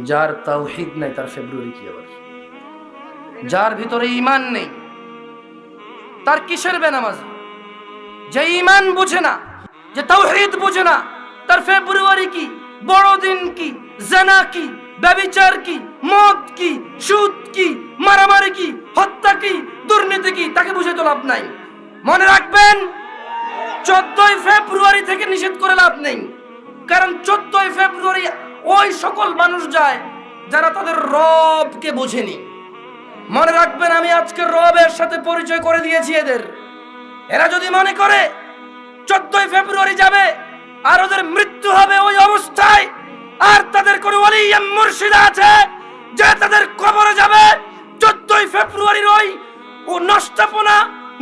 যার তাওহীদ নাই তার ফেব্রুয়ারি কি আবার? যার ভিতরে ঈমান নেই তার কিসের বেনামাজি? যে ঈমান বুঝে না, যে তাওহীদ বুঝে না, তার ফেব্রুয়ারি কি, বড়দিন কি, জিনা কি, ব্যভিচার কি, মদ কি, সুদ কি, মারামারি কি, হত্যা কি, দুর্নীতি কি, তাকে বুঝে তো লাভ নাই। মনে রাখবেন, 14ই ফেব্রুয়ারি থেকে নিষেধ করে লাভ নেই। কারণ 14ই ফেব্রুয়ারি ওই সকল মানুষ যায় যারা তাদের রবকে বোঝেনি। মনে রাখবেন, আমি আজকে রবের সাথে পরিচয় করে দিয়েছি এদের। এরা যদি মনে করে 14ই ফেব্রুয়ারি যাবে আর ওদের মৃত্যু হবে ওই অবস্থায়, আর তাদের কোনো ওলি মুর্শিদ আছে যে তাদের কবরে যাবে 14ই ফেব্রুয়ারির ওই ও নষ্টাপনা,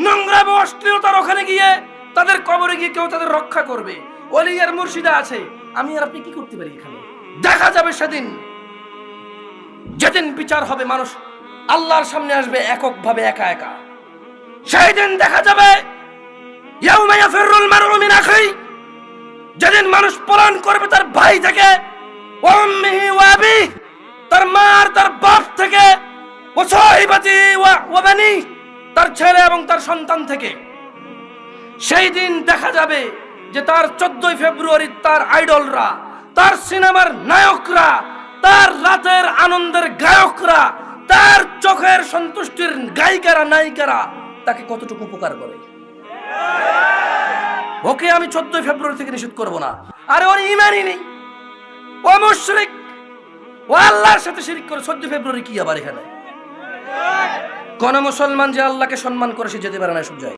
নোংরা ও অশ্লীলতার ওখানে গিয়ে তাদের কবরে গিয়ে কেউ তাদের রক্ষা করবে, ওলি আর মুর্শিদা আছে, আমি আর আপনি কি করতে পারি? এখানে দেখা যাবে সেদিন, যেদিন বিচার হবে, মানুষ আল্লাহর সামনে আসবে এককভাবে, একা একা। সেই দিন দেখা যাবে ইয়াউমা ইয়াফিরুল মারউ মিন আখিহি, যেদিন মানুষ পলায়ন করবে তার ভাই থেকে, ওয়া উম্মিহি ওয়া আবিহি, তার মা আর তার বাপ থেকে, ওয়া সাহিবাতি ওয়া বানি, তার ছেলে এবং তার সন্তান থেকে। সেই দিন দেখা যাবে যে তার 14ই ফেব্রুয়ারি তার আইডলরা, তার সিনেমার নায়করা, তার রাতের আনন্দের গায়করা, তার চোখের সন্তুষ্টির গায়িকারা, নায়িকারা তাকে কতটুকু উপকার করে। ওকে আমি 14ই ফেব্রুয়ারি থেকে নিষেধ করব না। আরে ওর ঈমানই নেই, ও মুশরিক, ও আল্লাহর সাথে শিরক করে। 14 ফেব্রুয়ারি কি আবার এখানে? কোন মুসলমান যে আল্লাহকে সম্মান করে সে যেতে পারে না সব জায়গায়।